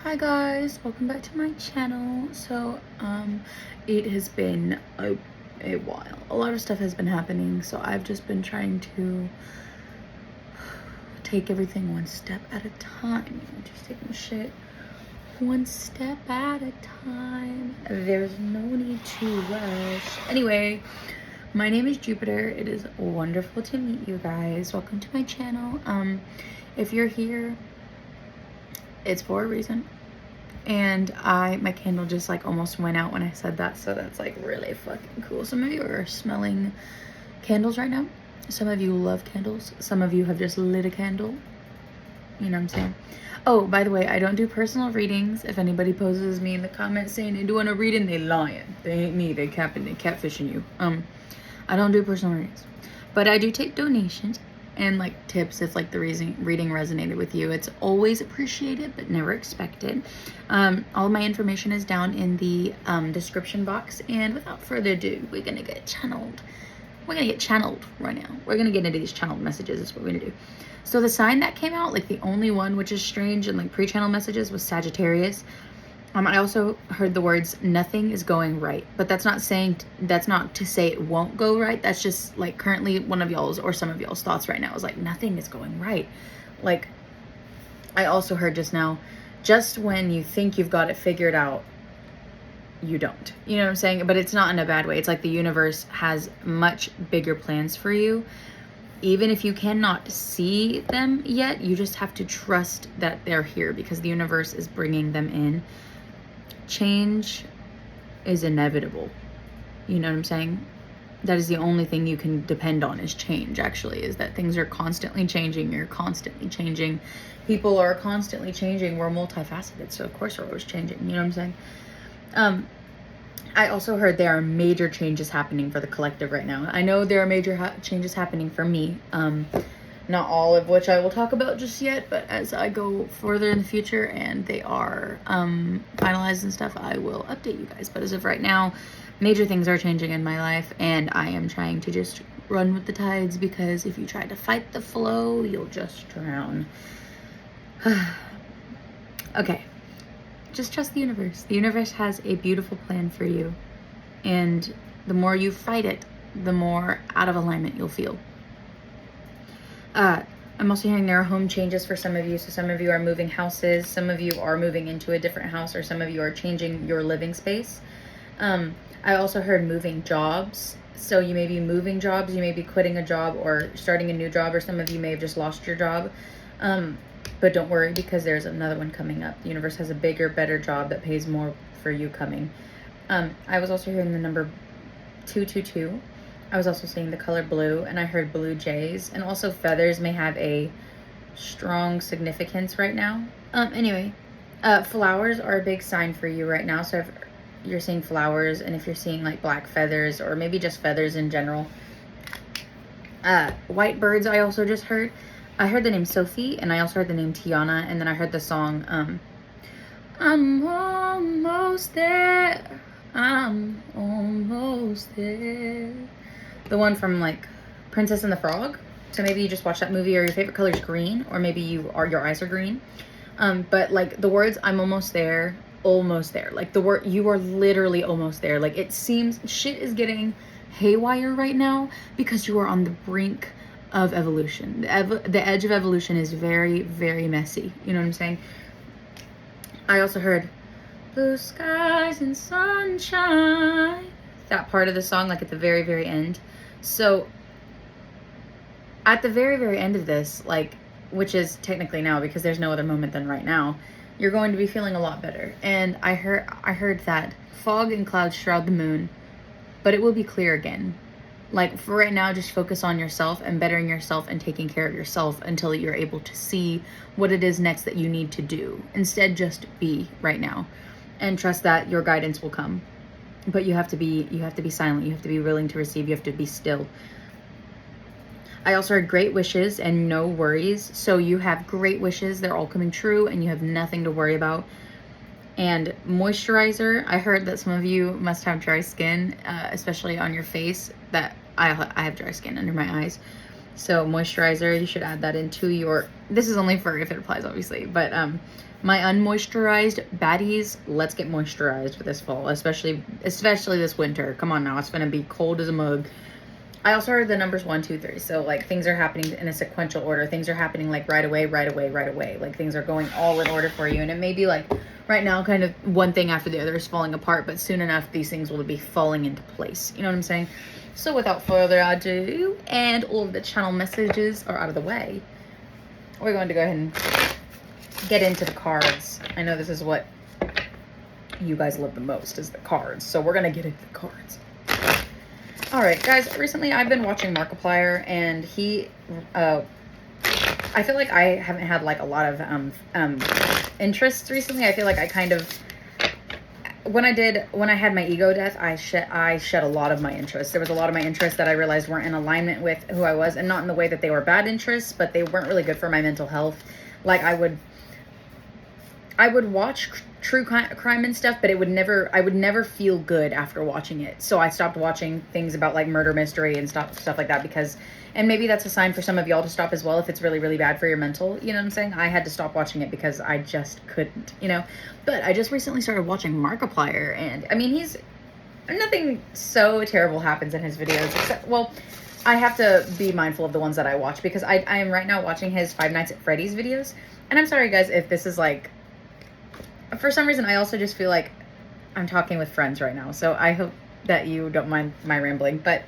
Hi guys, welcome back to my channel. So it has been a while. A lot of stuff has been happening, so I've just been trying to take everything one step at a time. Just taking shit one step at a time. There's no need to rush. Anyway, my name is Jupiter. It is wonderful to meet you guys. Welcome to my channel. If you're here, it's for a reason. And my candle just like almost went out when I said that, so that's like really fucking cool. Some of you are smelling candles right now. Some of you love candles. Some of you have just lit a candle. You know what I'm saying? Oh, by the way, I don't do personal readings. If anybody poses me in the comments saying they doing a reading, they lying. They ain't me. They catfishing you. I don't do personal readings, but I do take donations and like tips if like the reading resonated with you. It's always appreciated but never expected. All my information is down in the description box, and without further ado, we're gonna get channeled right now. We're gonna get into these channeled messages. Is what we're gonna do. So the sign that came out, like the only one which is strange and like pre-channel messages, was Sagittarius. I also heard the words "nothing is going right," but that's not to say it won't go right. That's just like currently one of y'all's or some of y'all's thoughts right now is like nothing is going right. Like I also heard just now, just when you think you've got it figured out, you don't. You know what I'm saying? But it's not in a bad way. It's like the universe has much bigger plans for you. Even if you cannot see them yet, you just have to trust that they're here because the universe is bringing them in. Change is inevitable. You know what I'm saying? That is the only thing you can depend on is change, actually, is that things are constantly changing. You're constantly changing. People are constantly changing. We're multifaceted, so of course we're always changing. You know what I'm saying? I also heard there are major changes happening for the collective right now. I know there are major changes happening for me. Not all of which I will talk about just yet, but as I go further in the future and they are finalized and stuff, I will update you guys. But as of right now, major things are changing in my life, and I am trying to just run with the tides, because if you try to fight the flow, you'll just drown. Okay, just trust the universe. The universe has a beautiful plan for you, and the more you fight it, the more out of alignment you'll feel. I'm also hearing there are home changes for some of you. So some of you are moving houses. Some of you are moving into a different house, or some of you are changing your living space. I also heard moving jobs. So you may be moving jobs. You may be quitting a job or starting a new job, or some of you may have just lost your job. But don't worry, because there's another one coming up. The universe has a bigger, better job that pays more for you coming. I was also hearing the number 222. I was also seeing the color blue, and I heard blue jays, and also feathers may have a strong significance right now. Anyway, flowers are a big sign for you right now. So if you're seeing flowers, and if you're seeing like black feathers, or maybe just feathers in general. White birds, I also just heard. I heard the name Sophie, and I also heard the name Tiana, and then I heard the song, I'm almost there, I'm almost there. The one from like Princess and the Frog. So maybe you just watched that movie, or your favorite color is green, or maybe your eyes are green. But like the words "I'm almost there," like the word, you are literally almost there. Like it seems shit is getting haywire right now because you are on the brink of evolution. The edge of evolution is very, very messy. You know what I'm saying? I also heard blue skies and sunshine. That part of the song, like at the very, very end. So at the very, very end of this, like, which is technically now, because there's no other moment than right now, you're going to be feeling a lot better. And I heard that fog and clouds shroud the moon, but it will be clear again. Like for right now, just focus on yourself and bettering yourself and taking care of yourself until you're able to see what it is next that you need to do. Instead, just be right now and trust that your guidance will come. But you have to be silent. You have to be willing to receive. You have to be still. I also heard great wishes and no worries. So you have great wishes. They're all coming true, and you have nothing to worry about. And moisturizer. I heard that some of you must have dry skin, especially on your face. That I have dry skin under my eyes. So moisturizer, you should add that into your, this is only for if it applies, obviously, but My unmoisturized baddies, let's get moisturized for this fall, especially this winter. Come on now, it's gonna be cold as a mug. I also heard the numbers 1, 2, 3. So like things are happening in a sequential order. Things are happening like right away. Like things are going all in order for you. And it may be like right now kind of one thing after the other is falling apart, but soon enough these things will be falling into place. You know what I'm saying? So without further ado, and all of the channel messages are out of the way, we're going to go ahead and get into the cards. I know this is what you guys love the most, is the cards. So we're going to get into the cards. All right, guys, recently I've been watching Markiplier, and he, I feel like I haven't had like a lot of interests recently. I feel like I kind of, when I had my ego death, I shed a lot of my interests. There was a lot of my interests that I realized weren't in alignment with who I was, and not in the way that they were bad interests, but they weren't really good for my mental health. Like I would watch true crime and stuff, but I would never feel good after watching it. So I stopped watching things about like murder mystery and stuff like that, because, and maybe that's a sign for some of y'all to stop as well if it's really, really bad for your mental, you know what I'm saying? I had to stop watching it because I just couldn't, you know? But I just recently started watching Markiplier, and I mean, nothing so terrible happens in his videos, except, well, I have to be mindful of the ones that I watch, because I am right now watching his Five Nights at Freddy's videos. And I'm sorry guys if this is like, for some reason I also just feel like I'm talking with friends right now, so I hope that you don't mind my rambling. But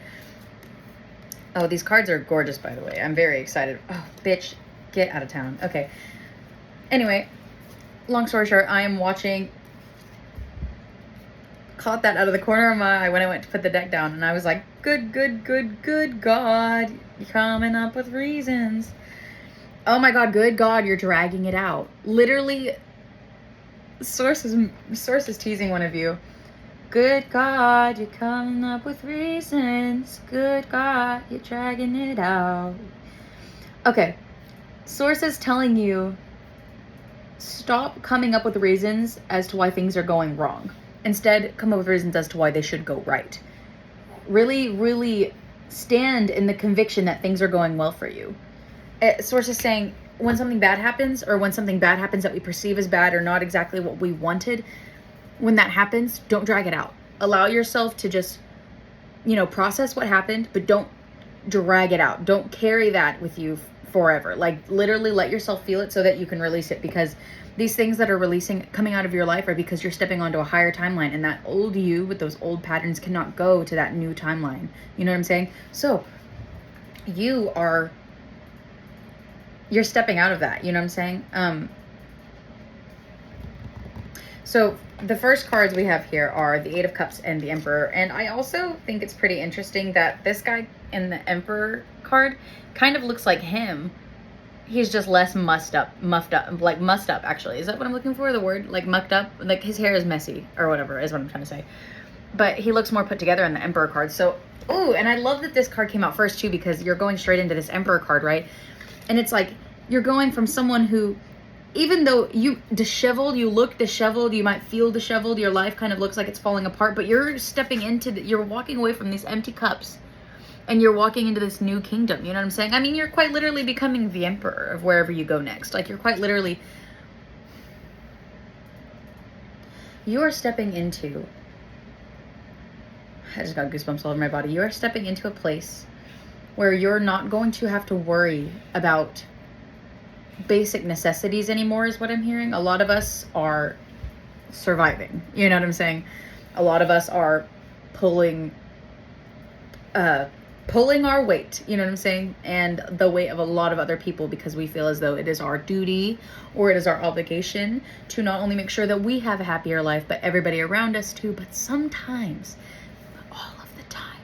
oh, these cards are gorgeous, by the way. I'm very excited. Oh, bitch, get out of town. Okay, anyway, long story short, I am watching, caught that out of the corner of my eye when I went to put the deck down, and I was like, good God, you're coming up with reasons. Oh my God, good God, you're dragging it out. Literally, Source is teasing one of you. Good God, you're coming up with reasons. Good God, you're dragging it out. Okay, Source is telling you, stop coming up with reasons as to why things are going wrong. Instead, come up with reasons as to why they should go right. Really, really stand in the conviction that things are going well for you. Source is saying, when something bad happens, or when something bad happens that we perceive as bad or not exactly what we wanted, when that happens, don't drag it out. Allow yourself to just, you know, process what happened, but don't drag it out. Don't carry that with you forever. Like literally let yourself feel it so that you can release it, because these things that are coming out of your life are because you're stepping onto a higher timeline, and that old you with those old patterns cannot go to that new timeline. You know what I'm saying? So you're stepping out of that, you know what I'm saying? So the first cards we have here are the Eight of Cups and the Emperor. And I also think it's pretty interesting that this guy in the Emperor card kind of looks like him. He's just less muffed up, actually. Is that what I'm looking for? The word, like mucked up? Like his hair is messy or whatever is what I'm trying to say. But he looks more put together in the Emperor card. So, ooh, and I love that this card came out first too, because you're going straight into this Emperor card, right? And it's like, you're going from someone who, even though you look disheveled, you might feel disheveled, your life kind of looks like it's falling apart, but you're stepping into, you're walking away from these empty cups, and you're walking into this new kingdom, you know what I'm saying? I mean, you're quite literally becoming the emperor of wherever you go next. Like, you're quite literally, you are stepping into, I just got goosebumps all over my body. You are stepping into a place where you're not going to have to worry about basic necessities anymore, is what I'm hearing. A lot of us are surviving, you know what I'm saying? A lot of us are pulling our weight, you know what I'm saying? And the weight of a lot of other people, because we feel as though it is our duty or it is our obligation to not only make sure that we have a happier life, but everybody around us too. But sometimes, all of the time,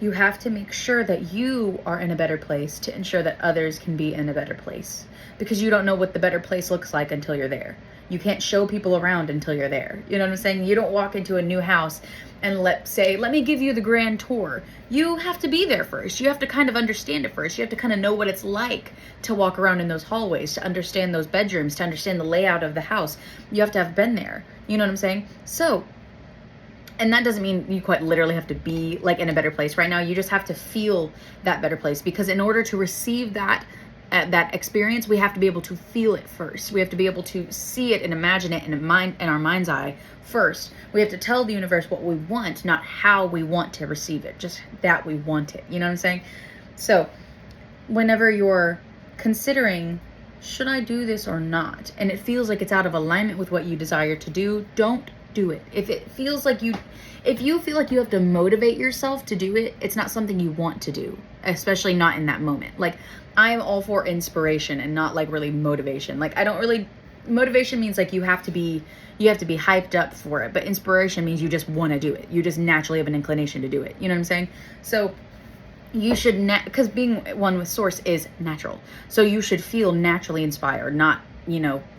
you have to make sure that you are in a better place to ensure that others can be in a better place, because you don't know what the better place looks like until you're there. You can't show people around until you're there. You know what I'm saying? You don't walk into a new house and let me give you the grand tour. You have to be there first. You have to kind of understand it first. You have to kind of know what it's like to walk around in those hallways, to understand those bedrooms, to understand the layout of the house. You have to have been there. You know what I'm saying? So, and that doesn't mean you quite literally have to be like in a better place right now. You just have to feel that better place, because in order to receive that that experience, we have to be able to feel it first. We have to be able to see it and imagine it in our mind's eye first. We have to tell the universe what we want, not how we want to receive it, just that we want it. You know what I'm saying? So whenever you're considering, should I do this or not, and it feels like it's out of alignment with what you desire to do, don't do it. If you feel like you have to motivate yourself to do it, it's not something you want to do, especially not in that moment. Like, I'm all for inspiration and not like really motivation. Like, motivation means like you have to be hyped up for it, but inspiration means you just want to do it. You just naturally have an inclination to do it. You know what I'm saying? So you should, because being one with source is natural. So you should feel naturally inspired, not,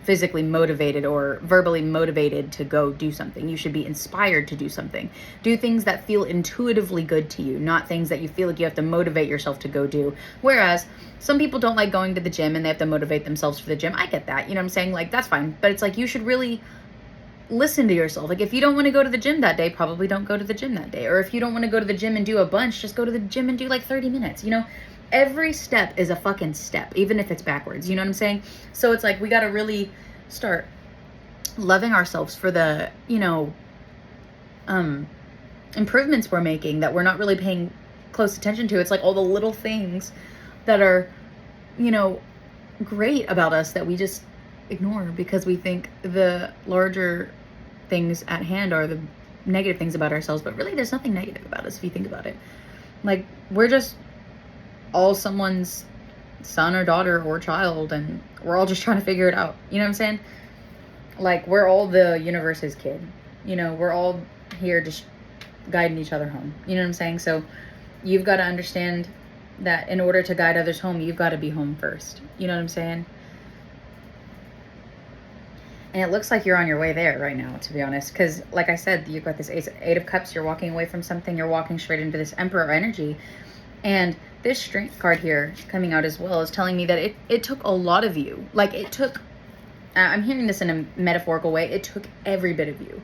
physically motivated or verbally motivated to go do something. You should be inspired to do something. Do things that feel intuitively good to you, not things that you feel like you have to motivate yourself to go do. Whereas some people don't like going to the gym and they have to motivate themselves for the gym. I get that. You know what I'm saying? Like, that's fine. But it's like, you should really listen to yourself. Like, if you don't want to go to the gym that day, probably don't go to the gym that day. Or if you don't want to go to the gym and do a bunch, just go to the gym and do like 30 minutes. Every step is a fucking step, even if it's backwards. You know what I'm saying? So it's like, we got to really start loving ourselves for the, improvements we're making that we're not really paying close attention to. It's like all the little things that are, great about us that we just ignore because we think the larger things at hand are the negative things about ourselves. But really, there's nothing negative about us if you think about it. Like, we're just all someone's son or daughter or child, and we're all just trying to figure it out. You know what I'm saying? Like, we're all the universe's kid. We're all here just guiding each other home. You know what I'm saying? So you've got to understand that in order to guide others home, you've got to be home first. You know what I'm saying? And it looks like you're on your way there right now, to be honest. Because, like I said, you've got this Eight of Cups. You're walking away from something. You're walking straight into this Emperor energy. And this Strength card here coming out as well is telling me that it took a lot of you. Like, it took, I'm hearing this in a metaphorical way, it took every bit of you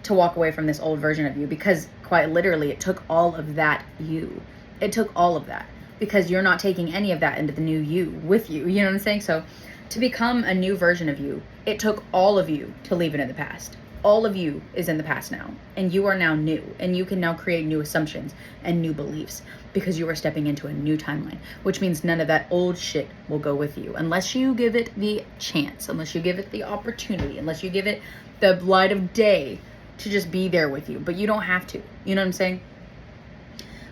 to walk away from this old version of you. Because, quite literally, it took all of that you. It took all of that. Because you're not taking any of that into the new you with you. You know what I'm saying? So, to become a new version of you, it took all of you to leave it in the past. All of you is in the past now, and you are now new, and you can now create new assumptions and new beliefs because you are stepping into a new timeline, which means none of that old shit will go with you unless you give it the chance, unless you give it the opportunity, unless you give it the light of day to just be there with you. But you don't have to. You know what I'm saying?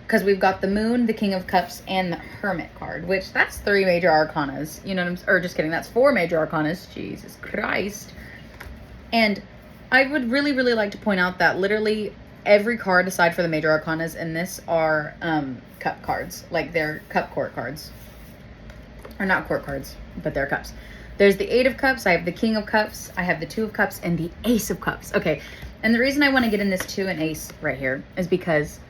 Because we've got the Moon, the King of Cups, and the Hermit card, which that's 3 major arcanas. You know what I'm saying? Or just kidding, that's 4 major arcanas. Jesus Christ. And I would really, really like to point out that literally every card aside for the major arcanas in this are cup cards. Like, they're cup court cards. Or not court cards, but they're cups. There's the 8 of Cups, I have the King of Cups, I have the 2 of Cups, and the Ace of Cups. Okay, and the reason I want to get in this 2 and Ace right here is because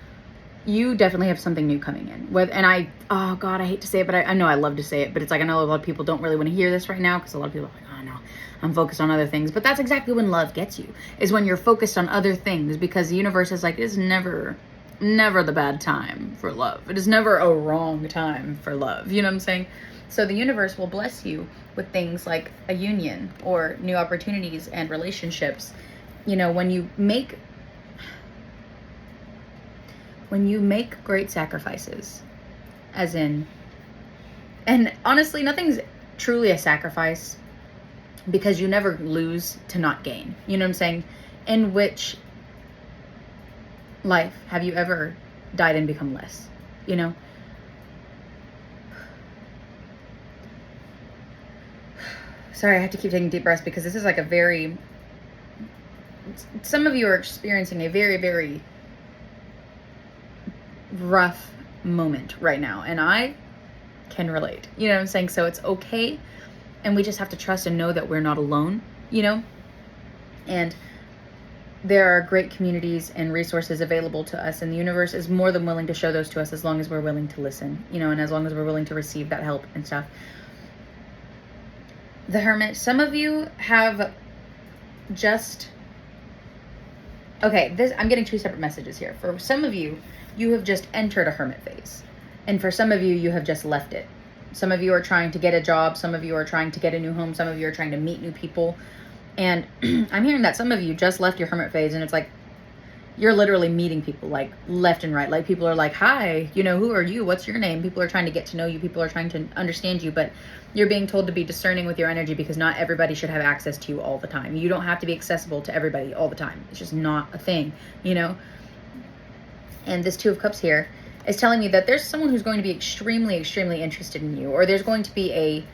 you definitely have something new coming in. And oh God, I hate to say it, but I know I love to say it, but it's like, I know a lot of people don't really want to hear this right now because a lot of people are like, oh no, I'm focused on other things. But that's exactly when love gets you, is when you're focused on other things, because the universe is like, it's never the bad time for love. It is never a wrong time for love. You know what I'm saying? So the universe will bless you with things like a union or new opportunities and relationships. When you make great sacrifices, as in, and honestly, nothing's truly a sacrifice because you never lose to not gain. You know what I'm saying? In which life have you ever died and become less? Sorry, I have to keep taking deep breaths because this is like some of you are experiencing a very, very rough moment right now, and I can relate. You know what I'm saying? So it's okay, and we just have to trust and know that we're not alone, and there are great communities and resources available to us, and the universe is more than willing to show those to us as long as we're willing to listen, and as long as we're willing to receive that help and stuff. The Hermit, some of you have just, okay, I'm getting 2 separate messages here. For some of you, you have just entered a hermit phase. And for some of you, you have just left it. Some of you are trying to get a job. Some of you are trying to get a new home. Some of you are trying to meet new people. And I'm hearing that some of you just left your hermit phase, and it's like you're literally meeting people like left and right. Like people are like, hi, you know, who are you? What's your name? People are trying to get to know you. People are trying to understand you, but you're being told to be discerning with your energy because not everybody should have access to you all the time. You don't have to be accessible to everybody all the time. It's just not a thing, you know? And this Two of Cups here is telling me that there's someone who's going to be extremely, extremely interested in you, or there's going to be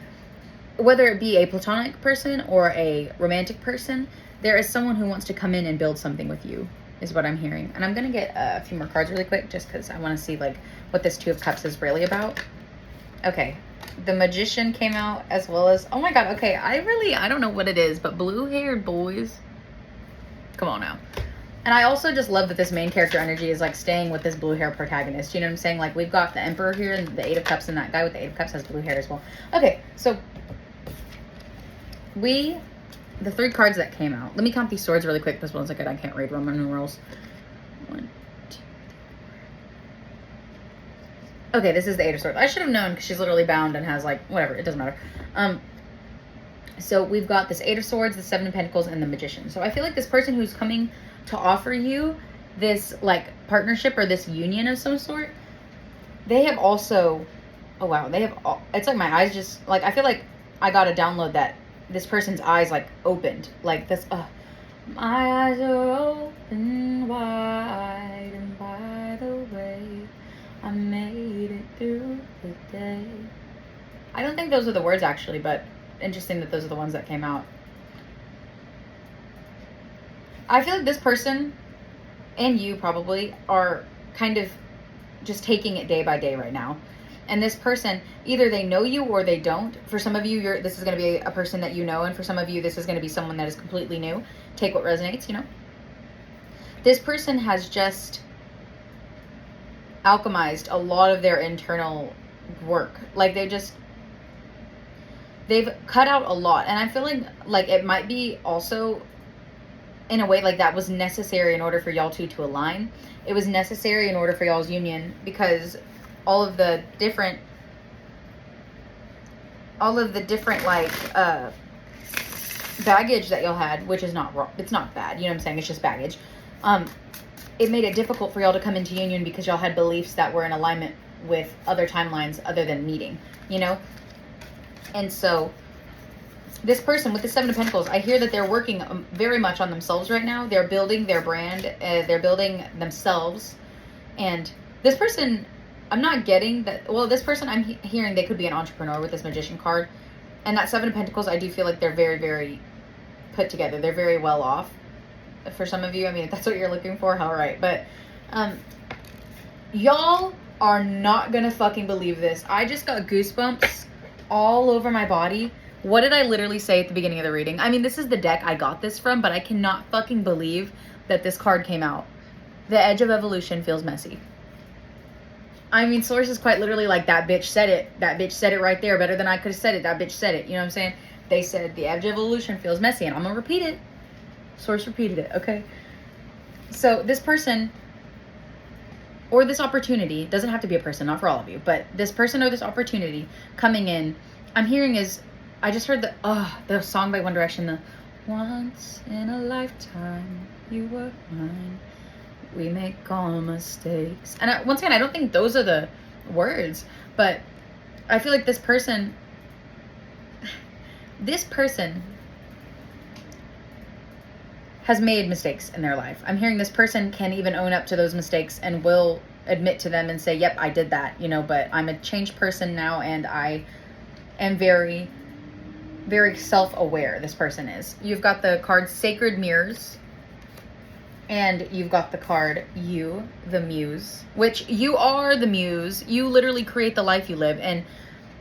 whether it be a platonic person or a romantic person, there is someone who wants to come in and build something with you, is what I'm hearing. And I'm going to get a few more cards really quick just because I want to see like what this Two of Cups is really about. Okay. The Magician came out, as well as, oh my God. Okay. I don't know what it is, but blue-haired boys. Come on now. And I also just love that this main character energy is like staying with this blue hair protagonist. You know what I'm saying? Like we've got the Emperor here and the Eight of Cups, and that guy with the Eight of Cups has blue hair as well. Okay. So the three cards that came out. Let me count these swords really quick. This one's like I can't read Roman numerals. 1, 2, 3. Okay, this is the Eight of Swords. I should have known because she's literally bound and has like whatever. It doesn't matter. So we've got this Eight of Swords, the Seven of Pentacles, and the Magician. So I feel like this person who's coming to offer you this like partnership or this union of some sort, they have also, oh wow, they have. It's like my eyes just like I feel like I got a download that this person's eyes like opened like this. My eyes are open wide, and by the way, I made it through the day. I don't think those are the words actually, but interesting that those are the ones that came out. I feel like this person and you probably are kind of just taking it day by day right now. And this person, either they know you or they don't. For some of you, this is going to be a person that you know. And for some of you, this is going to be someone that is completely new. Take what resonates, you know. This person has just alchemized a lot of their internal work. Like they've cut out a lot. And I feel like it might be also in a way like that was necessary in order for y'all two to align. It was necessary in order for y'all's union because all of the different like baggage that y'all had, which is not wrong, it's not bad, you know what I'm saying, it's just baggage. It made it difficult for y'all to come into union because y'all had beliefs that were in alignment with other timelines other than meeting, you know. And so this person with the Seven of Pentacles, I hear that they're working very much on themselves right now. They're building their brand, they're building themselves. And this person, I'm not getting that. Well, this person, I'm hearing they could be an entrepreneur with this Magician card. And that Seven of Pentacles, I do feel like they're very, very put together. They're very well off. For some of you, I mean, if that's what you're looking for, all right. But y'all are not going to fucking believe this. I just got goosebumps all over my body. What did I literally say at the beginning of the reading? I mean, this is the deck I got this from, but I cannot fucking believe that this card came out. The edge of evolution feels messy. I mean, Source is quite literally like, that bitch said it. That bitch said it right there. Better than I could have said it. That bitch said it. You know what I'm saying? They said the edge of evolution feels messy, and I'm going to repeat it. Source repeated it, okay? So this person, or this opportunity, doesn't have to be a person, not for all of you, but this person or this opportunity coming in, I'm hearing is, I just heard the song by One Direction, the once in a lifetime, you were mine. We make all mistakes. And once again, I don't think those are the words, but I feel like this person has made mistakes in their life. I'm hearing this person can even own up to those mistakes and will admit to them and say, yep, I did that, you know, but I'm a changed person now and I am very, very self-aware. This person is. You've got the card Sacred Mirrors. And you've got the card, you, the muse, which you are the muse. You literally create the life you live. And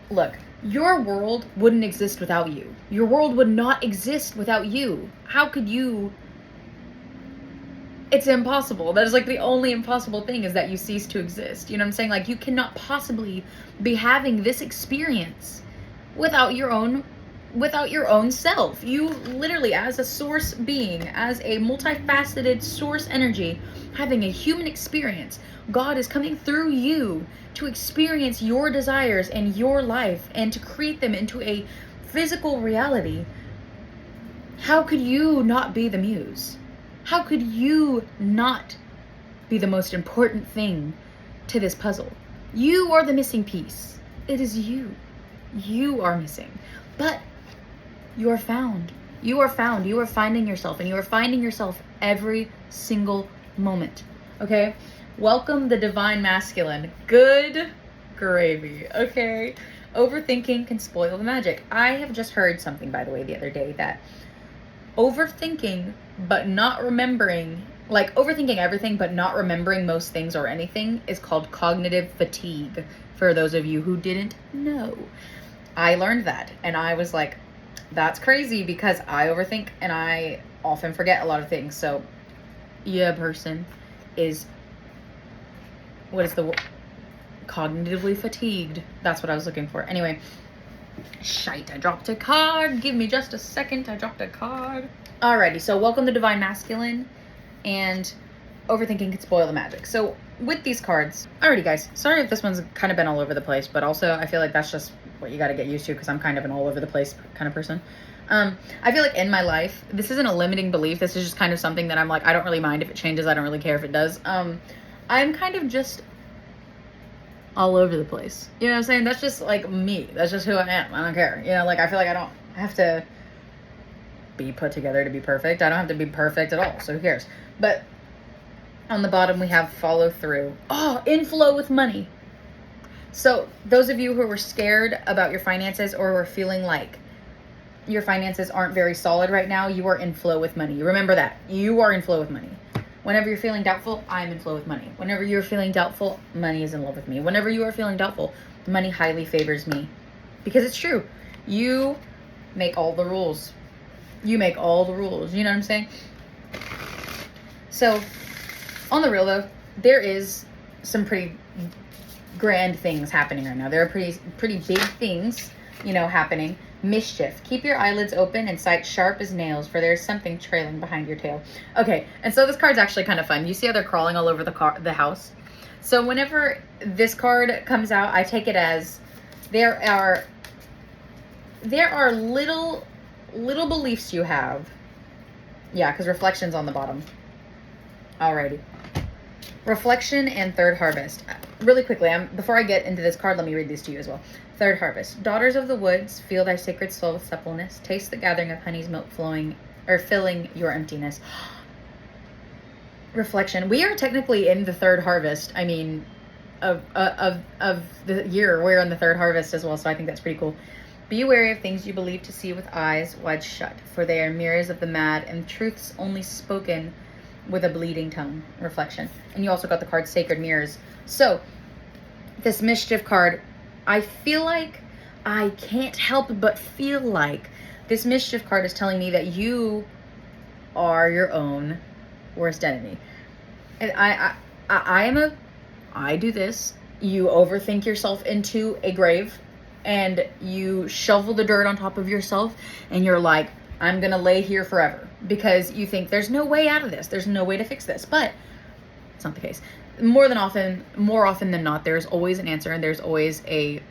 look, your world wouldn't exist without you. Your world would not exist without you. How could you? It's impossible. That is like the only impossible thing, is that you cease to exist. You know what I'm saying? Like, you cannot possibly be having this experience without your own without your own self. You literally, as a source being, as a multifaceted source energy, having a human experience, God is coming through you to experience your desires and your life and to create them into a physical reality. How could you not be the muse? How could you not be the most important thing to this puzzle? You are the missing piece. It is you. You are missing. But you are found. You are found. You are finding yourself, and you are finding yourself every single moment. Okay? Welcome the divine masculine. Good gravy. Okay? Overthinking can spoil the magic. I have just heard something, by the way, the other day, that overthinking but not remembering, like overthinking everything but not remembering most things or anything, is called cognitive fatigue, for those of you who didn't know. I learned that and I was like, that's crazy, because I overthink and I often forget a lot of things. So yeah, person is, what is the word? Cognitively fatigued. That's what I was looking for. Anyway, shite, I dropped a card. Give me just a second. I dropped a card. Alrighty, so welcome to Divine Masculine, and overthinking can spoil the magic. So with these cards, alrighty guys, sorry if this one's kind of been all over the place, but also I feel like that's just what you got to get used to, because I'm kind of an all over the place kind of person. I feel like in my life, this isn't a limiting belief. This is just kind of something that I'm like, I don't really mind if it changes. I don't really care if it does. I'm kind of just all over the place. You know what I'm saying? That's just like me. That's just who I am. I don't care. You know, like I feel like I don't have to be put together to be perfect. I don't have to be perfect at all. So who cares? But on the bottom we have follow through. Oh, inflow with money. So those of you who were scared about your finances or were feeling like your finances aren't very solid right now, you are in flow with money. Remember that. You are in flow with money. Whenever you're feeling doubtful, I'm in flow with money. Whenever you're feeling doubtful, money is in love with me. Whenever you are feeling doubtful, money highly favors me. Because it's true. You make all the rules. You make all the rules. You know what I'm saying? So, on the real though, there is some pretty grand things happening right now. There are pretty big things, you know, happening. Mischief. Keep your eyelids open and sight sharp as nails, for there's something trailing behind your tail. Okay, and so this card's actually kind of fun. You see how they're crawling all over the house? So whenever this card comes out, I take it as there are little beliefs you have. Yeah, because reflection's on the bottom. Alrighty. Reflection and third harvest. Really quickly, before I get into this card, let me read these to you as well. Third harvest. Daughters of the woods, feel thy sacred soul with suppleness. Taste the gathering of honey's milk flowing, or filling your emptiness. Reflection. We are technically in the third harvest. I mean, of the year. We're in the third harvest as well, so I think that's pretty cool. Be wary of things you believe to see with eyes wide shut, for they are mirrors of the mad, and truths only spoken with a bleeding tongue. Reflection. And you also got the card Sacred Mirrors. So, this mischief card, I feel like, I can't help but feel like this mischief card is telling me that you are your own worst enemy. And I do this. You overthink yourself into a grave, and you shovel the dirt on top of yourself, and you're like, I'm gonna lay here forever, because you think there's no way out of this. There's no way to fix this. But it's not the case. More often than not, there's always an answer, and there's always a,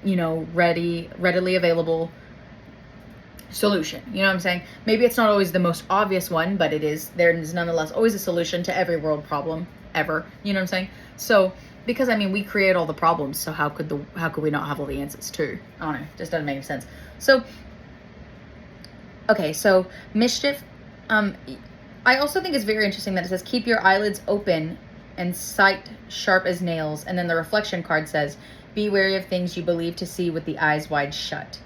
you know, readily available solution. You know what I'm saying? Maybe it's not always the most obvious one, but there is nonetheless always a solution to every world problem ever. You know what I'm saying? So, because I mean, we create all the problems, so how could we not have all the answers too? I don't know. It just doesn't make any sense. So, okay, so mischief. I also think it's very interesting that it says keep your eyelids open and sight sharp as nails, and then the reflection card says be wary of things you believe to see with the eyes wide shut.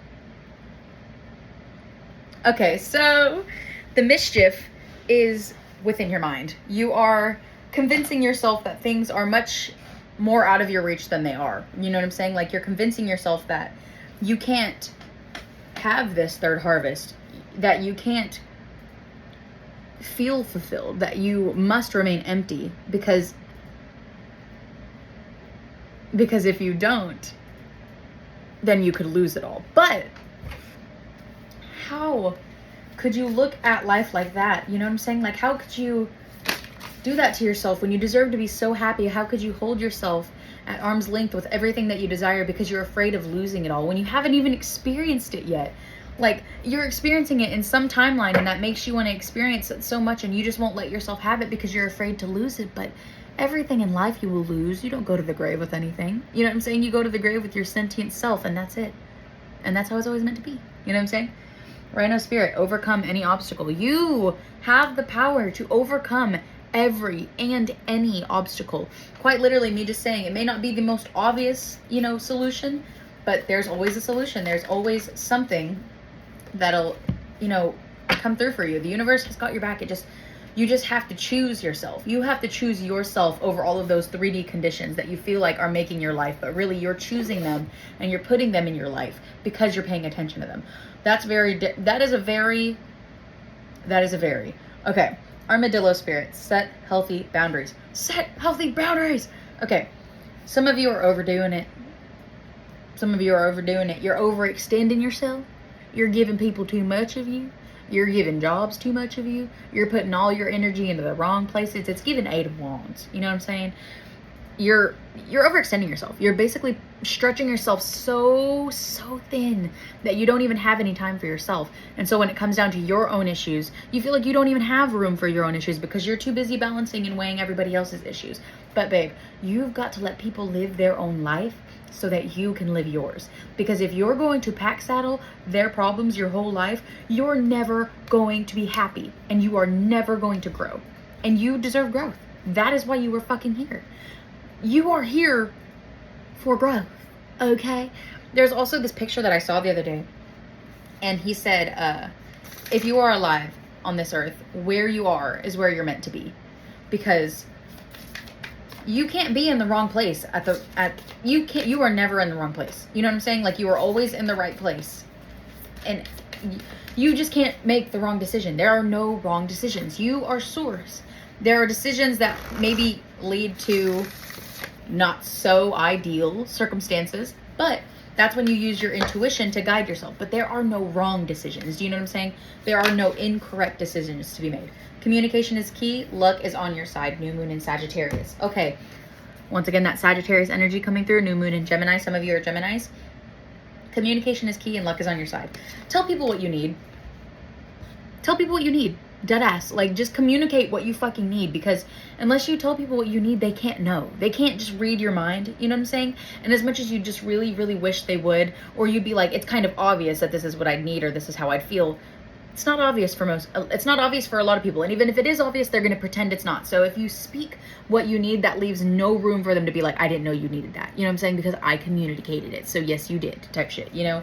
Okay, so the mischief is within your mind. You are convincing yourself that things are much more out of your reach than they are. You know what I'm saying? Like, you're convincing yourself that you can't have this third harvest, that you can't feel fulfilled, that you must remain empty, because if you don't, then you could lose it all. But how could you look at life like that? You know what I'm saying? Like, how could you do that to yourself when you deserve to be so happy? How could you hold yourself at arm's length with everything that you desire because you're afraid of losing it all when you haven't even experienced it yet? Like, you're experiencing it in some timeline, and that makes you want to experience it so much, and you just won't let yourself have it because you're afraid to lose it. But everything in life you will lose. You don't go to the grave with anything. You know what I'm saying? You go to the grave with your sentient self, and that's it. And that's how it's always meant to be. You know what I'm saying? Rhino Spirit, overcome any obstacle. You have the power to overcome every and any obstacle. Quite literally, me just saying it may not be the most obvious, solution, but there's always a solution. There's always something that'll, come through for you. The universe has got your back. You just have to choose yourself. You have to choose yourself over all of those 3D conditions that you feel like are making your life, but really you're choosing them and you're putting them in your life because you're paying attention to them. That is a very, okay. Armadillo Spirit, set healthy boundaries. Set healthy boundaries. Okay. Some of you are overdoing it. You're overextending yourself. You're giving people too much of you. You're giving jobs too much of you. You're putting all your energy into the wrong places. It's giving 8 of Wands. You know what I'm saying? You're overextending yourself. You're basically stretching yourself so thin that you don't even have any time for yourself. And so when it comes down to your own issues, you feel like you don't even have room for your own issues because you're too busy balancing and weighing everybody else's issues. But babe, you've got to let people live their own life so that you can live yours. Because if you're going to pack saddle their problems your whole life, you're never going to be happy and you are never going to grow. And you deserve growth. That is why you were fucking here. You are here for growth, okay? There's also this picture that I saw the other day, and he said, if you are alive on this earth, where you are is where you're meant to be. Because you can't be in the wrong place you are never in the wrong place. You know what I'm saying? Like, you are always in the right place. And you just can't make the wrong decision. There are no wrong decisions. You are source. There are decisions that maybe lead to not so ideal circumstances, but that's when you use your intuition to guide yourself. But there are no wrong decisions. Do you know what I'm saying? There are no incorrect decisions to be made. Communication is key. Luck is on your side. New moon in Sagittarius. Okay. Once again, that Sagittarius energy coming through. New moon in Gemini. Some of you are Geminis. Communication is key and luck is on your side. Tell people what you need. Tell people what you need. Deadass. Like, just communicate what you fucking need, because unless you tell people what you need, they can't know. They can't just read your mind. You know what I'm saying? And as much as you just really, really wish they would, or you'd be like, it's kind of obvious that this is what I'd need or this is how I'd feel. It's not obvious for it's not obvious for a lot of people. And even if it is obvious, they're going to pretend it's not. So if you speak what you need, that leaves no room for them to be like, I didn't know you needed that. You know what I'm saying? Because I communicated it. So yes, you did, type shit, you know?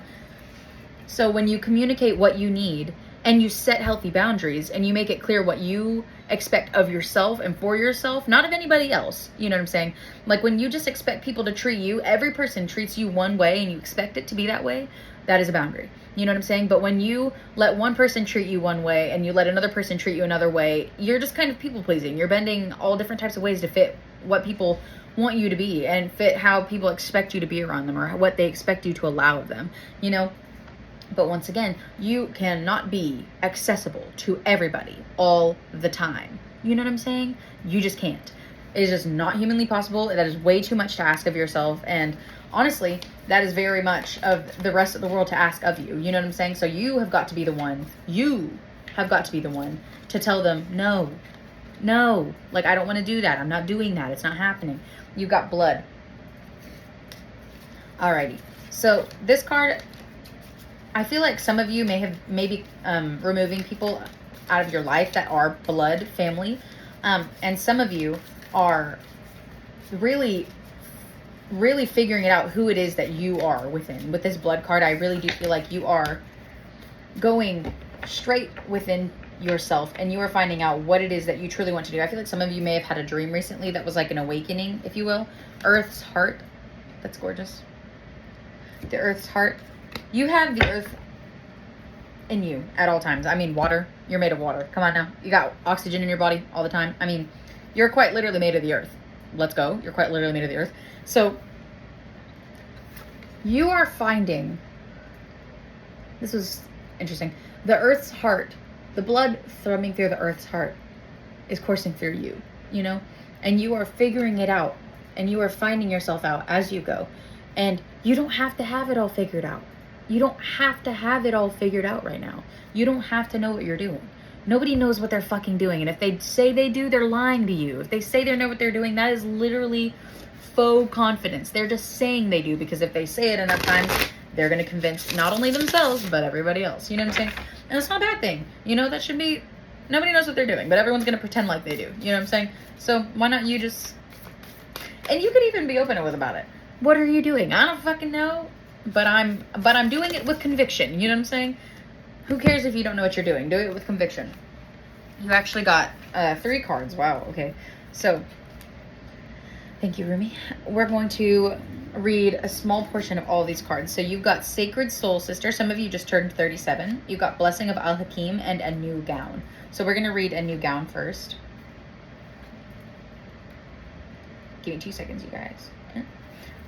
So when you communicate what you need, and you set healthy boundaries, and you make it clear what you expect of yourself and for yourself, not of anybody else. You know what I'm saying? Like, when you just expect people to treat you, every person treats you one way and you expect it to be that way, that is a boundary. You know what I'm saying? But when you let one person treat you one way and you let another person treat you another way, you're just kind of people pleasing. You're bending all different types of ways to fit what people want you to be and fit how people expect you to be around them, or what they expect you to allow of them, you know? But once again, you cannot be accessible to everybody all the time. You know what I'm saying? You just can't. It is just not humanly possible. That is way too much to ask of yourself. And honestly, that is very much of the rest of the world to ask of you. You know what I'm saying? So you have got to be the one. You have got to be the one to tell them, no. Like, I don't want to do that. I'm not doing that. It's not happening. You've got blood. Alrighty. So this card, I feel like some of you maybe removing people out of your life that are blood family. And some of you are really, really figuring it out who it is that you are within. With this blood card, I really do feel like you are going straight within yourself and you are finding out what it is that you truly want to do. I feel like some of you may have had a dream recently that was like an awakening, if you will. Earth's heart. That's gorgeous. The Earth's heart. You have the earth in you at all times. I mean, water. You're made of water. Come on now. You got oxygen in your body all the time. I mean, you're quite literally made of the earth. Let's go. You're quite literally made of the earth. So you are finding, this was interesting. The earth's heart, the blood throbbing through the earth's heart is coursing through you, you know? And you are figuring it out, and you are finding yourself out as you go. And you don't have to have it all figured out. You don't have to have it all figured out right now. You don't have to know what you're doing. Nobody knows what they're fucking doing. And if they say they do, they're lying to you. If they say they know what they're doing, that is literally faux confidence. They're just saying they do, because if they say it enough times, they're going to convince not only themselves, but everybody else. You know what I'm saying? And it's not a bad thing. You know, that should be, nobody knows what they're doing, but everyone's going to pretend like they do. You know what I'm saying? So why not you just, and you could even be open with about it. What are you doing? I don't fucking know, but I'm doing it with conviction. You know what I'm saying? Who cares if you don't know what you're doing? Do it with conviction. You actually got 3 cards. Wow. Okay. So thank you, Rumi. We're going to read a small portion of all these cards. So you've got Sacred Soul Sister. Some of you just turned 37. You got Blessing of Al Hakim and A New Gown. So we're going to read A New Gown first. Give me 2 seconds, you guys.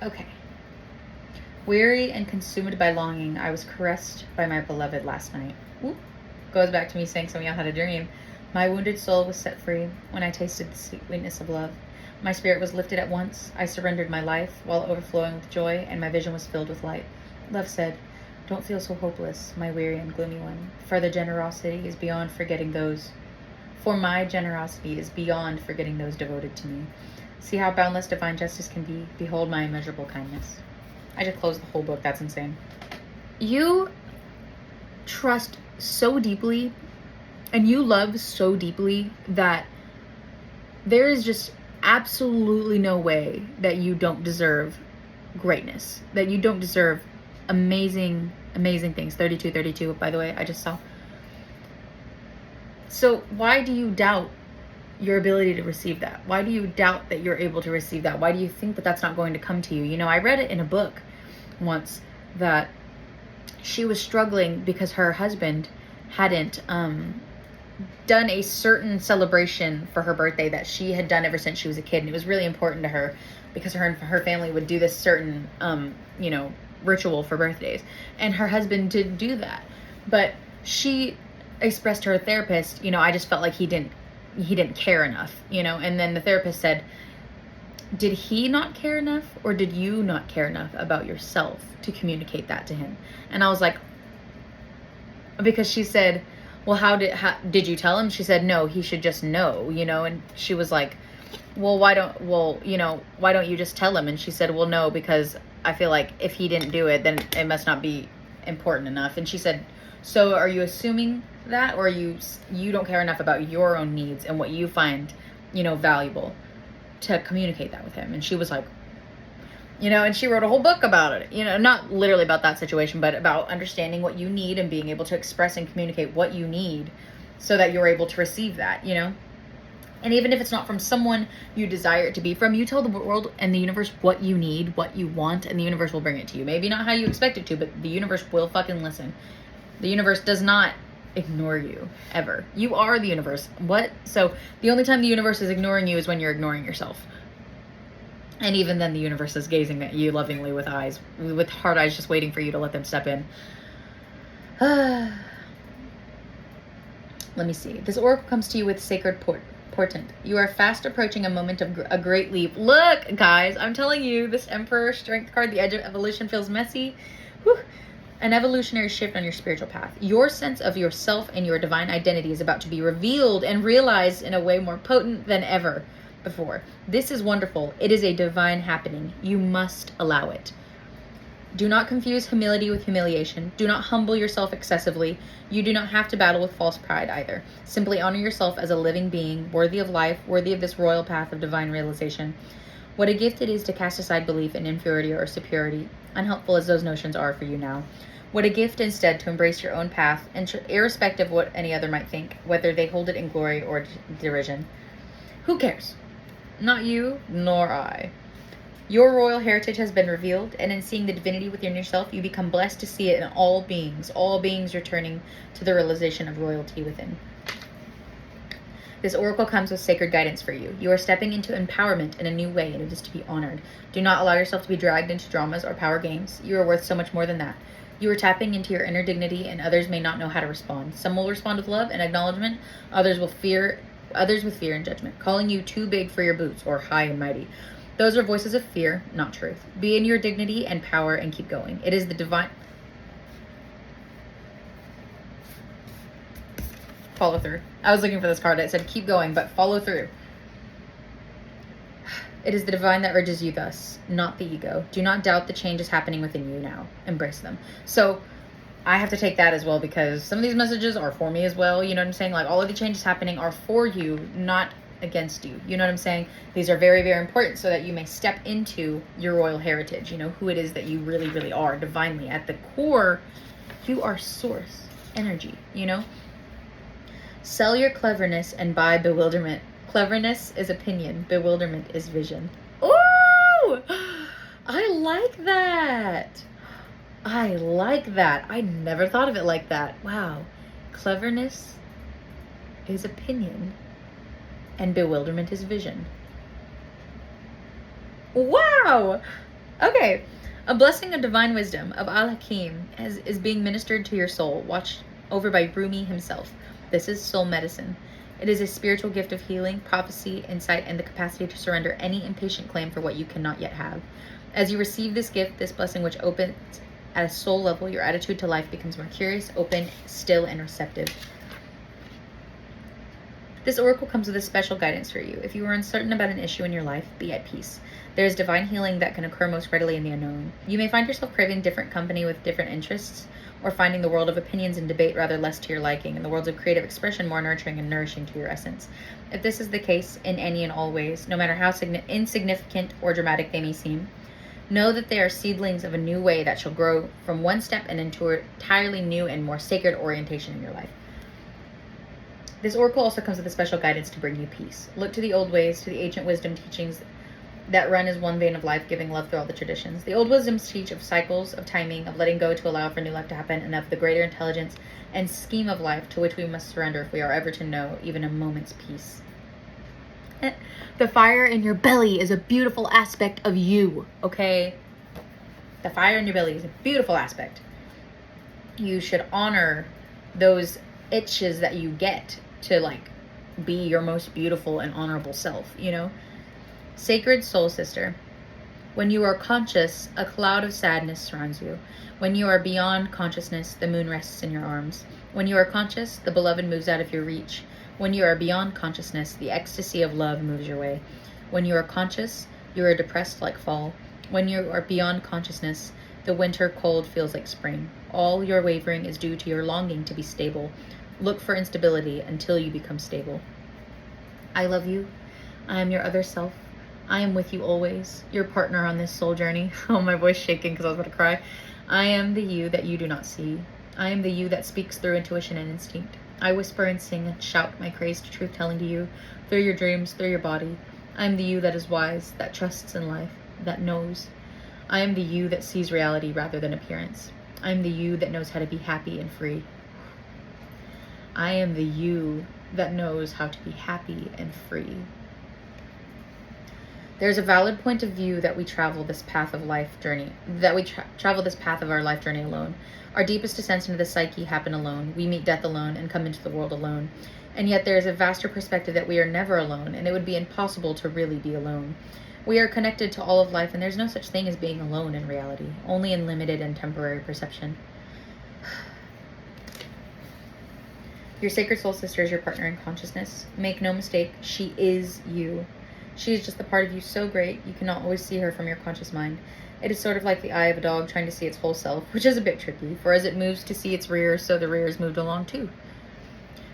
Okay. Weary and consumed by longing, I was caressed by my beloved last night. Ooh. Goes back to me saying some of y'all had a dream. My wounded soul was set free when I tasted the sweetness of love. My spirit was lifted at once. I surrendered my life while overflowing with joy, and my vision was filled with light. Love said, "Don't feel so hopeless, my weary and gloomy one, for the generosity is beyond forgetting those. For my generosity is beyond forgetting those devoted to me. See how boundless divine justice can be. Behold my immeasurable kindness." I just closed the whole book. That's insane. You trust so deeply and you love so deeply that there is just absolutely no way that you don't deserve greatness, that you don't deserve amazing, amazing things. 32, by the way, I just saw. So why do you doubt your ability to receive that? Why do you doubt that you're able to receive that? Why do you think that that's not going to come to you? You know, I read it in a book once that she was struggling because her husband hadn't done a certain celebration for her birthday that she had done ever since she was a kid. And it was really important to her because her and her family would do this certain, you know, ritual for birthdays. And her husband didn't do that. But she expressed to her therapist, you know, I just felt like he didn't care enough, you know. And then the therapist said, did he not care enough, or did you not care enough about yourself to communicate that to him? And I was like, because she said, well, how did you tell him? She said, no, he should just know, you know. And she was like, well, why don't you just tell him? And she said, well, no, because I feel like if he didn't do it, then it must not be important enough. And she said, so are you assuming that, or you don't care enough about your own needs and what you find, you know, valuable to communicate that with him? And she was like, you know, and she wrote a whole book about it, you know, not literally about that situation, but about understanding what you need and being able to express and communicate what you need so that you're able to receive that, you know. And even if it's not from someone you desire it to be from, you tell the world and the universe what you need, what you want, and the universe will bring it to you. Maybe not how you expect it to, but the universe will fucking listen. The universe does not ignore you, ever. You are the universe. What? So the only time the universe is ignoring you is when you're ignoring yourself. And even then the universe is gazing at you lovingly with hard eyes, just waiting for you to let them step in. Let me see. This oracle comes to you with sacred portent. You are fast approaching a moment of a great leap. Look, guys, I'm telling you, this Emperor Strength card, the edge of evolution, feels messy. Whew. An evolutionary shift on your spiritual path. Your sense of yourself and your divine identity is about to be revealed and realized in a way more potent than ever before. This is wonderful. It is a divine happening. You must allow it. Do not confuse humility with humiliation. Do not humble yourself excessively. You do not have to battle with false pride either. Simply honor yourself as a living being, worthy of life, worthy of this royal path of divine realization. What a gift it is to cast aside belief in inferiority or superiority, unhelpful as those notions are for you now. What a gift instead to embrace your own path, irrespective of what any other might think, whether they hold it in glory or derision. Who cares? Not you, nor I. Your royal heritage has been revealed, and in seeing the divinity within yourself, you become blessed to see it in all beings returning to the realization of royalty within. This oracle comes with sacred guidance for you. You are stepping into empowerment in a new way, and it is to be honored. Do not allow yourself to be dragged into dramas or power games. You are worth so much more than that. You are tapping into your inner dignity, and others may not know how to respond. Some will respond with love and acknowledgement, others with fear and judgment, calling you too big for your boots or high and mighty. Those are voices of fear, not truth. Be in your dignity and power and keep going. It is the divine... Follow through. I was looking for this card. It said keep going, but follow through. It is the divine that urges you thus, not the ego. Do not doubt the changes happening within you now. Embrace them. So I have to take that as well, because some of these messages are for me as well. You know what I'm saying? Like, all of the changes happening are for you, not against you. You know what I'm saying? These are very, very important so that you may step into your royal heritage. You know, who it is that you really, really are divinely. At the core, you are source energy, you know? Sell your cleverness and buy bewilderment. Cleverness is opinion. Bewilderment is vision. Ooh! I like that. I like that. I never thought of it like that. Wow. Cleverness is opinion and bewilderment is vision. Wow. Okay. A blessing of divine wisdom of Al-Hakim is being ministered to your soul, watched over by Rumi himself. This is soul medicine. It is a spiritual gift of healing, prophecy, insight, and the capacity to surrender any impatient claim for what you cannot yet have. As you receive this gift, this blessing which opens at a soul level, your attitude to life becomes more curious, open, still, and receptive. This oracle comes with a special guidance for you. If you are uncertain about an issue in your life, be at peace. There is divine healing that can occur most readily in the unknown. You may find yourself craving different company with different interests, or finding the world of opinions and debate rather less to your liking, and the worlds of creative expression more nurturing and nourishing to your essence. If this is the case in any and all ways, no matter how insignificant or dramatic they may seem, know that they are seedlings of a new way that shall grow from one step and into an entirely new and more sacred orientation in your life. This oracle also comes with a special guidance to bring you peace. Look to the old ways, to the ancient wisdom teachings that run as one vein of life, giving love through all the traditions. The old wisdoms teach of cycles, of timing, of letting go to allow for new life to happen, and of the greater intelligence and scheme of life to which we must surrender if we are ever to know even a moment's peace. The fire in your belly is a beautiful aspect of you, okay? The fire in your belly is a beautiful aspect. You should honor those itches that you get to, like, be your most beautiful and honorable self, you know? Sacred soul sister, when you are conscious, a cloud of sadness surrounds you. When you are beyond consciousness, the moon rests in your arms. When you are conscious, the beloved moves out of your reach. When you are beyond consciousness, the ecstasy of love moves your way. When you are conscious, you are depressed like fall. When you are beyond consciousness, the winter cold feels like spring. All your wavering is due to your longing to be stable. Look for instability until you become stable. I love you. I am your other self. I am with you always, your partner on this soul journey. Oh, my voice shaking because I was about to cry. I am the you that you do not see. I am the you that speaks through intuition and instinct. I whisper and sing and shout my crazed truth-telling to you, through your dreams, through your body. I am the you that is wise, that trusts in life, that knows. I am the you that sees reality rather than appearance. I am the you that knows how to be happy and free. I am the you that knows how to be happy and free. There's a valid point of view that we travel this path of life journey, travel this path of our life journey alone. Our deepest descents into the psyche happen alone. We meet death alone and come into the world alone. And yet there is a vaster perspective that we are never alone, and it would be impossible to really be alone. We are connected to all of life, and there's no such thing as being alone in reality, only in limited and temporary perception. Your sacred soul sister is your partner in consciousness. Make no mistake, she is you. She is just the part of you so great, you cannot always see her from your conscious mind. It is sort of like the eye of a dog trying to see its whole self, which is a bit tricky, for as it moves to see its rear, so the rear is moved along too.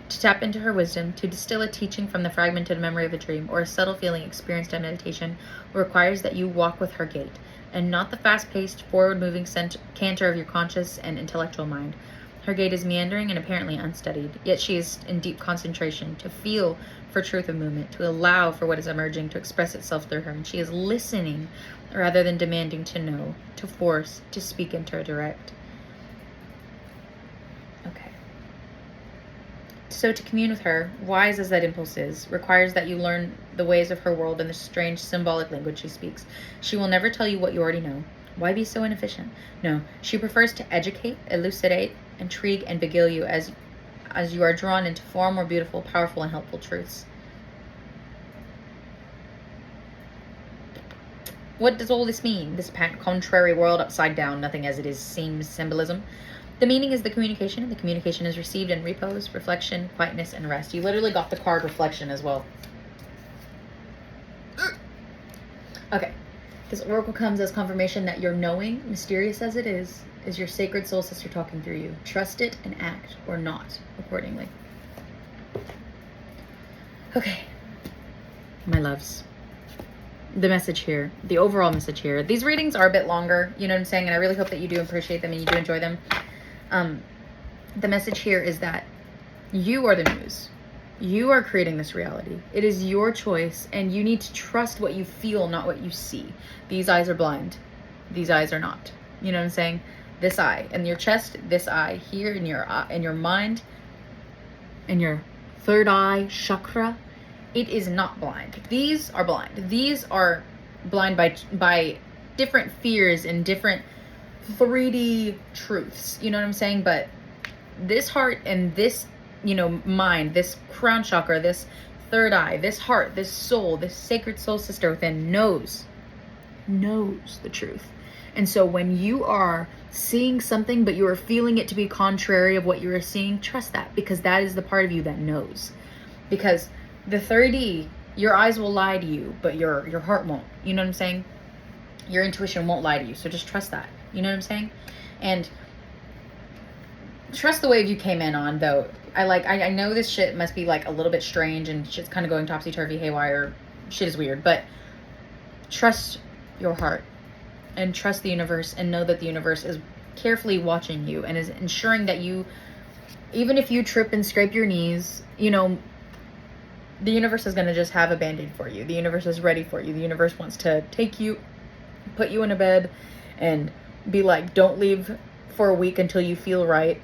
To tap into her wisdom, to distill a teaching from the fragmented memory of a dream, or a subtle feeling experienced in meditation, requires that you walk with her gait, and not the fast-paced, forward-moving canter of your conscious and intellectual mind. Her gait is meandering and apparently unstudied, yet she is in deep concentration, to feel for truth of movement, to allow for what is emerging to express itself through her, and she is listening rather than demanding to know, to force, to speak and to direct. Okay. So to commune with her, wise as that impulse is, requires that you learn the ways of her world and the strange symbolic language she speaks. She will never tell you what you already know. Why be so inefficient? No, she prefers to educate, elucidate, intrigue, and beguile you as you are drawn into far more beautiful, powerful, and helpful truths. What does all this mean? This apparent contrary world upside down, nothing as it is seems symbolism. The meaning is the communication, and the communication is received in repose, reflection, quietness, and rest. You literally got the card reflection as well. Okay. This oracle comes as confirmation that your knowing, mysterious as it is your sacred soul sister talking through you. Trust it and act, or not, accordingly. Okay. My loves. The message here, the overall message here. These readings are a bit longer, you know what I'm saying? And I really hope that you do appreciate them and you do enjoy them. The message here is that you are the muse. You are creating this reality. It is your choice, and you need to trust what you feel, not what you see. These eyes are blind. These eyes are not. You know what I'm saying? This eye in your chest, this eye here in your mind, in your third eye chakra, it is not blind. These are blind. These are blind by different fears and different 3D truths. You know what I'm saying? But this heart and this, you know, mind, this crown chakra, this third eye, this heart, this soul, this sacred soul sister within knows the truth. And so when you are seeing something but you are feeling it to be contrary of what you are seeing, trust that, because that is the part of you that knows. Because the 3D, your eyes will lie to you, but your heart won't. You know what I'm saying? Your intuition won't lie to you. So just trust that. You know what I'm saying? And trust the wave you came in on, though. I know this shit must be like a little bit strange and shit's kind of going topsy-turvy, haywire. Shit is weird, but trust your heart and trust the universe, and know that the universe is carefully watching you and is ensuring that you, even if you trip and scrape your knees, you know, the universe is going to just have a band-aid for you. The universe is ready for you. The universe wants to take you, put you in a bed, and be like, don't leave for a week until you feel right.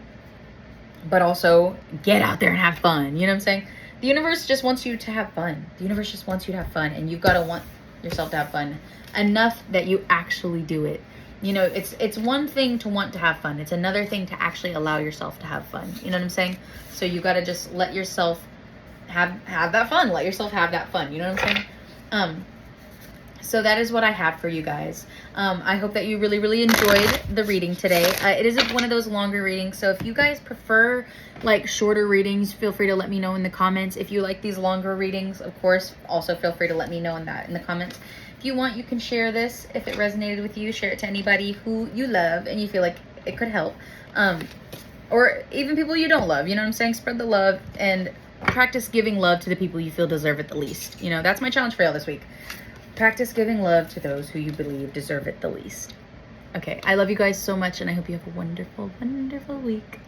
But also, get out there and have fun. You know what I'm saying? The universe just wants you to have fun. The universe just wants you to have fun. And you've got to want yourself to have fun enough that you actually do it. You know, it's one thing to want to have fun. It's another thing to actually allow yourself to have fun. You know what I'm saying? So you got to just let yourself have that fun. Let yourself have that fun. You know what I'm saying? So that is what I have for you guys. I hope that you really, really enjoyed the reading today. It is one of those longer readings. So if you guys prefer like shorter readings, feel free to let me know in the comments. If you like these longer readings, of course, also feel free to let me know in the comments. If you want, you can share this. If it resonated with you, share it to anybody who you love and you feel like it could help. Or even people you don't love, you know what I'm saying? Spread the love and practice giving love to the people you feel deserve it the least. You know, that's my challenge for y'all this week. Practice giving love to those who you believe deserve it the least. Okay, I love you guys so much, and I hope you have a wonderful, wonderful week.